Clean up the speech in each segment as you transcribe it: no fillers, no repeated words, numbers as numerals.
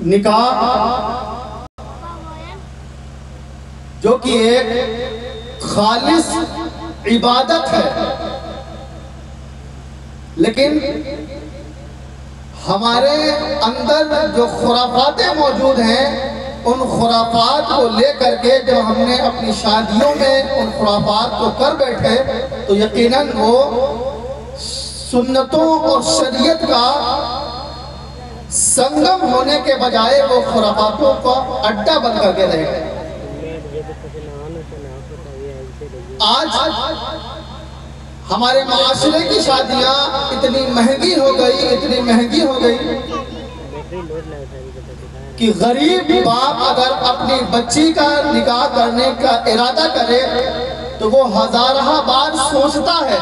نکاح جو کہ ایک خالص عبادت ہے، لیکن ہمارے اندر جو خرافاتیں موجود ہیں، ان خرافات کو لے کر کے جب ہم نے اپنی شادیوں میں ان خرافات کو کر بیٹھے تو یقیناً وہ سنتوں اور شریعت کا سنگم ہونے کے بجائے وہ خرافاتوں کا اڈا بن کر کے رہ گئے۔ آج ہمارے معاشرے کی شادیاں اتنی مہنگی ہو گئی کہ غریب باپ اگر اپنی بچی کا نکاح کرنے کا ارادہ کرے تو وہ ہزارہ بار سوچتا ہے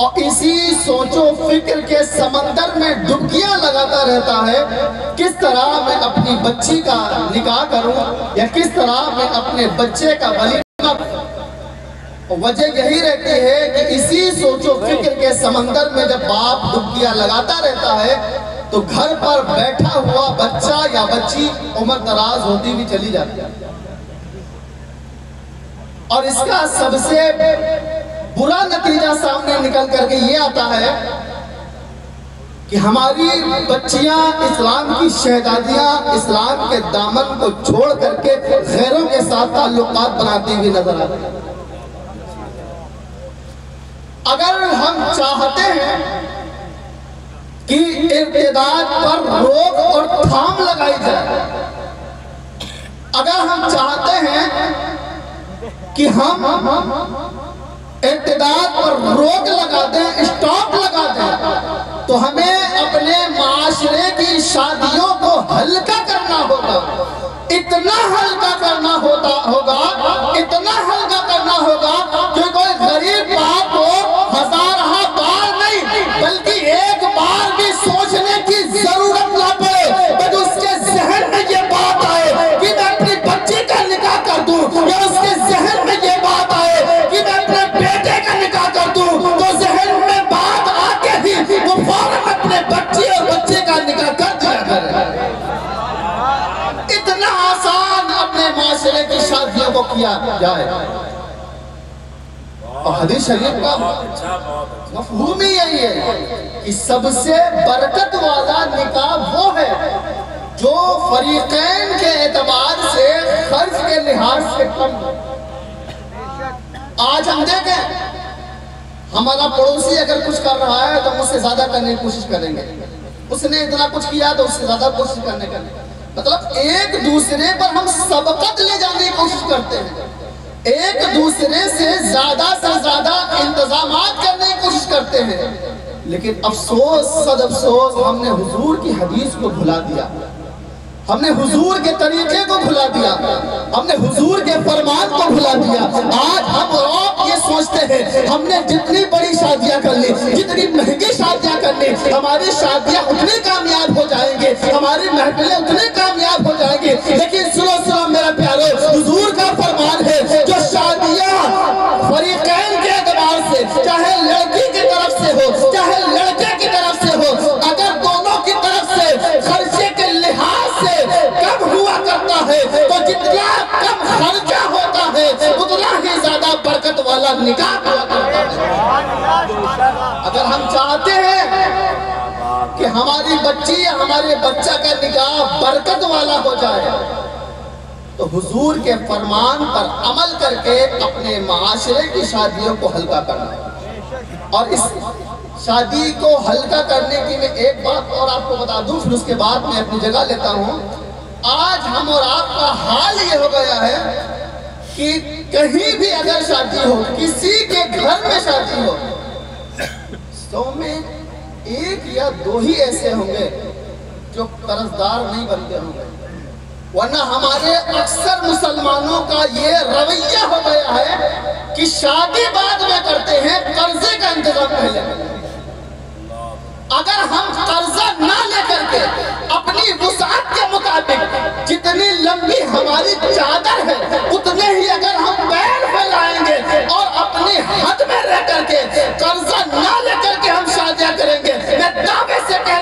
اور اسی سوچ و فکر کے سمندر میں ڈبکیاں لگاتا رہتا ہے، کس طرح میں اپنی بچی کا نکاح کروں یا کس طرح میں اپنے بچے کا ولیمہ کروں۔ وجہ یہی رہتی ہے کہ اسی سوچ و فکر کے سمندر میں جب باپ ڈبکیاں لگاتا رہتا ہے تو گھر پر بیٹھا ہوا بچہ یا بچی عمر دراز ہوتی بھی چلی جاتی ہے۔ اور اس کا سب سے برا نتیجہ سامنے نکل کر کے یہ آتا ہے کہ ہماری بچیاں اسلام کی شہزادیاں اسلام کے دامن کو چھوڑ کر کے غیروں کے ساتھ تعلقات بناتی ہوئی نظر آتی ہیں۔ اگر ہم چاہتے ہیں کہ ارتداد پر روک اور تھام لگائی جائے، اگر ہم چاہتے ہیں کہ ہم ارتداد پر روک لگا دیں، اسٹاپ لگا دیں، تو ہمیں اپنے معاشرے کی شادیوں کو ہلکا کرنا ہوگا، اتنا ہلکا کرنا ہوگا کہ کوئی غریب باپ کو ہزارہ بار نہیں بلکہ ایک بار بھی سوچنے کی ضرورت نہ پڑے، بس اس کے ذہن میں یہ بات آئے کہ میں اپنی بچی کا نکاح کر دوں، یا اس کے ذہن میں یہ بات آئے کہ میں اپنے بیٹے کا نکاح کر دوں، تو ذہن میں بات آتے ہی وہ فوراً اپنے بچی اور بچے کا نکاح کر دیا کرے۔ اتنا آسان اپنے معاشرے کی شادیوں کو کیا جائے، اور حدیث شریف کا مفہوم ہی یہی ہے کہ سب سے برکت والا نکاح وہ ہے جو فریقین کے اعتبار سے خرچ کے لحاظ سے کم ہو۔ آج ہم دیکھیں ہمارا پڑوسی اگر کچھ کر رہا ہے تو ہم اس سے زیادہ کرنے کی کوشش کریں گے، اس نے اتنا کچھ کیا تو اس سے زیادہ کوشش کرنے کا، مطلب ایک دوسرے پر ہم سبقت لے جانے کی کوشش کرتے ہیں، ایک دوسرے سے زیادہ انتظامات کرنے کی کوشش کرتے ہیں، لیکن افسوس صد افسوس ہم نے حضور کی حدیث کو بھلا دیا، ہم نے حضور کے طریقے کو بھلا دیا، ہم نے حضور کے فرمان کو بھلا دیا۔ آج ہم اور آپ یہ سوچتے ہیں ہم نے جتنی بڑی شادیاں کر لی، جتنی مہنگی شادیاں کر لی، ہماری شادیاں اتنی کامیاب ہو جائیں گے، ہماری محفلیں اتنی کامیاب ہو جائیں گے، لیکن سنو میرا پیارو، حضور کا فرمان ہے جو شادیاں فریقین کے اعتبار سے، چاہے لڑکی کی طرف سے ہو چاہے لڑکے کی طرف سے ہو، اگر دونوں کی طرف سے خرچے کے لحاظ سے کم ہوا کرتا ہے تو جتنا کم خرچہ ہوتا ہے اتنا ہی زیادہ برکت والا نکاح ہوا کرتا ہے۔ اگر ہم چاہتے ہیں کہ ہماری بچی ہمارے بچہ کا نکاح برکت والا ہو جائے تو حضور کے فرمان پر عمل کر کے اپنے معاشرے کی شادیوں کو ہلکا کرنا۔ اور اس شادی کو ہلکا کرنے کی میں ایک بات اور آپ کو بتا دوں، پھر اس کے بعد میں اپنی جگہ لیتا ہوں۔ آج ہم اور آپ کا حال یہ ہو گیا ہے کہ کہیں بھی اگر شادی ہو، کسی کے گھر میں شادی ہو، 100 میں 1 یا 2 ہی ایسے ہوں گے جو قرضدار نہیں بنتے ہوں گے، ورنہ ہمارے اکثر مسلمانوں کا یہ رویہ ہو گیا ہے کہ شادی بعد میں کرتے ہیں، قرضے کا انتظام پہلے کرتے ہیں۔ اگر ہم قرضہ نہ لے کر کے اپنی وسعت کے مطابق جتنی لمبی ہماری چادر ہے اتنے ہی اگر ہم پیر پھیلائیں گے اور اپنی حد میں رہ کر کے قرضہ نہ لے کر کے ہم شادیاں کریں گے، میں دعوے سے کہہ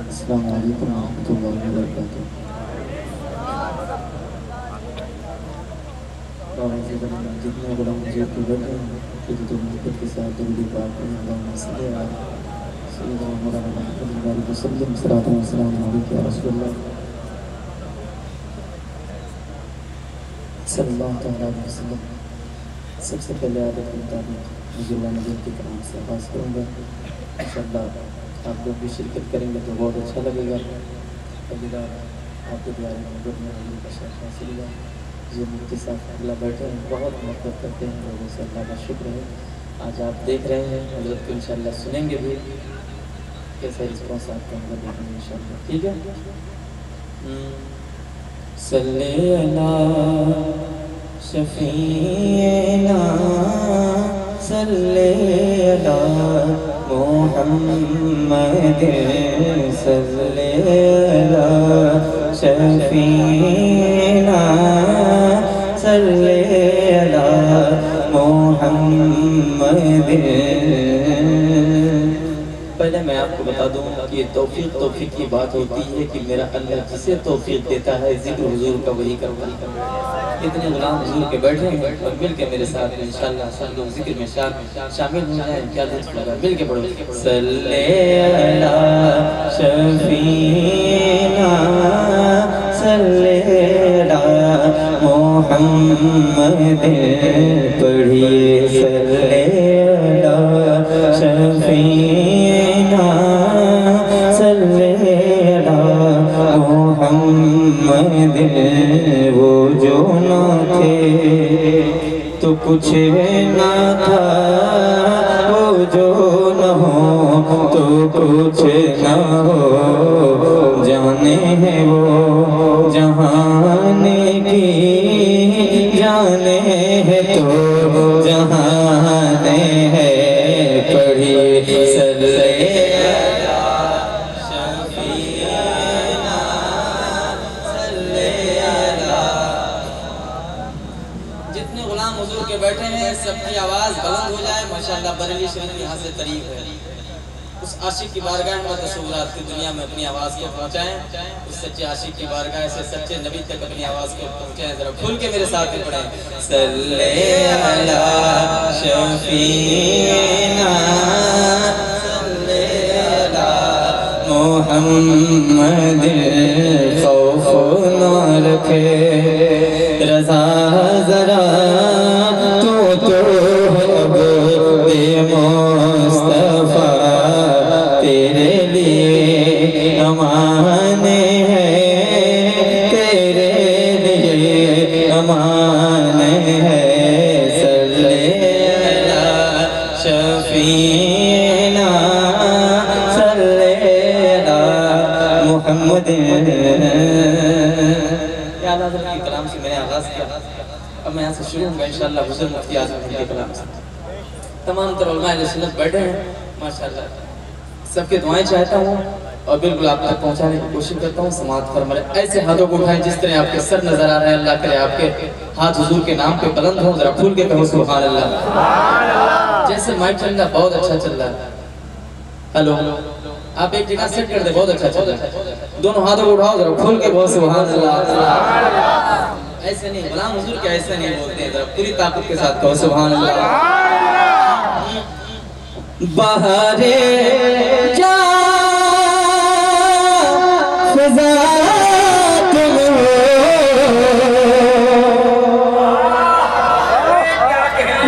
السلام علیکم ورحمۃ اللہ وبرکاتہ۔ جتنے بڑا مجھے بیٹھے ہیں کے ساتھ درود پاک اللہم صلی علی سیدنا مولانا محمد علیہ وسلم صلاۃ و سلام علیک یا رسول اللہ صلی اللہ تعالیٰ علیہ وسلم۔ سب سے پہلے عادت کے مطابق مجھے اللہ نبی کے کلام سے آغاز کروں گا۔ انشاءاللہ آپ لوگ بھی شرکت کریں گے تو بہت اچھا لگے گا۔ پہلی بار آپ کے دوارے محبت میں حضور کا شرف حاصل ہوا۔ جو مفتی صاحب اللہ بیٹھے ہیں بہت محبت کرتے ہیں لوگوں سے، اللہ کا شکر ہے۔ آج آپ دیکھ رہے ہیں حضرت کو انشاءاللہ سنیں گے بھی، کیسا رسپانس آپ کا ہم دیکھیں گے انشاءاللہ، ٹھیک ہے؟ صلی اللہ شفیعنا صلی اللہ محمد صلی اللہ شفیعنا صلی اللہ محمد۔ پہلے میں آپ کو بتا دوں کہ توفیق کی بات ہوتی ہے کہ میرا اللہ جسے توفیق دیتا ہے ذکر حضور کا وہی کرتا ہے۔ اتنے غلام حضور کے بیٹھے ہیں اور مل کے میرے ساتھ انشاءاللہ سب لوگ ذکر میں شامل ہو جائیں، کیا لطف لگا، مل کے پڑھو۔ صلی اللہ شفیعنا صلی اللہ محمد، پڑھیے صلی اللہ شفیعنا صلی اللہ محمد۔ وہ جو نہ تھے تو کچھ نہ تھا، وہ جو نہ ہو تو کچھ نہ ہو، جانے ہیں وہ جہان کی، جانے ہیں تو جہان ہے، پڑھیے صلی بیٹھے ہیں، سب کی آواز بلند ہو جائے ماشاءاللہ۔ بریلی شریف یہاں سے قریب ہے، اس عاشق کی بارگاہ میں تصورات کی دنیا میں اپنی آواز کو پہنچائیں، اس سچے عاشق کی بارگاہ سے سچے نبی تک اپنی آواز کو پہنچائیں۔ ذرا کھل کے میرے ساتھ میں پڑھیں، صلی اللہ شفیعنا صلی اللہ محمد۔ خوف نہ رکھے رضا ذرا تو اب بے مصطفیٰ، تیرے لیے امان ہے، تیرے لیے امان ہے، صلی اللہ شفیعنا صلی اللہ محمد۔ یا اللہ حضرت کے کلام سے میں نے آغاز کیا، اب میں یہاں سے شروع ہوں گا انشاءاللہ حضور مفتی اعظم کے کلام سے۔ تمام تر علماء اہل سنت بیٹھے ہیں ماشاءاللہ، سب کے دعائیں چاہتا ہوں اور بالکل آپ تک پہنچانے کی کوشش کرتا ہوں۔ سماعت فرمائیں، ایسے ہاتھوں کو اٹھائیں جس طرح آپ کے سر نظر آ رہے ہیں۔ اللہ کرے آپ کے ہاتھ حضور کے نام پہ بلند ہوں، ذرا کھول کے کہو سبحان اللہ۔ جیسے مائک چل رہا ہے بہت اچھا چل رہا ہے، ہلو آپ ایک جگہ سیٹ کر دیں، بہت اچھا چل رہا ہے۔ دونوں ہاتھوں کو اٹھاؤ، ذرا کھول کے کہو سبحان اللہ۔ ایسے نہیں غلام حضور کیا ایسے نہیں بولتے ہیں، ذرا پوری طاقت کے ساتھ کہو سبحان اللہ۔ بہارے جا فضا تم ہو،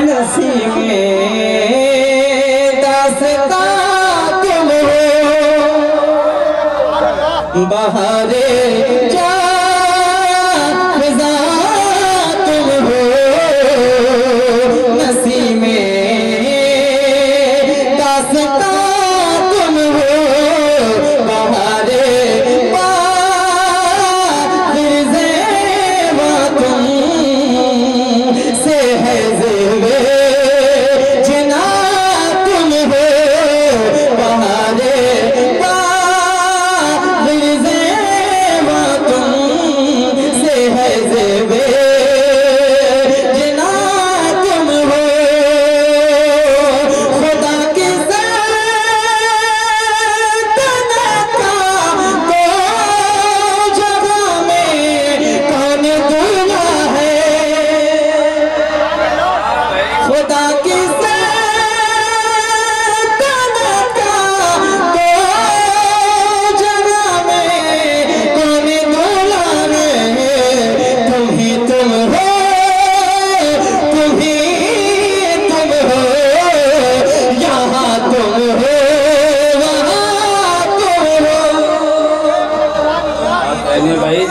نسیم داستاں تم ہو، بہارے جا فضا تم ہو، نسیم داستاں تم ہو، بہارے بھائی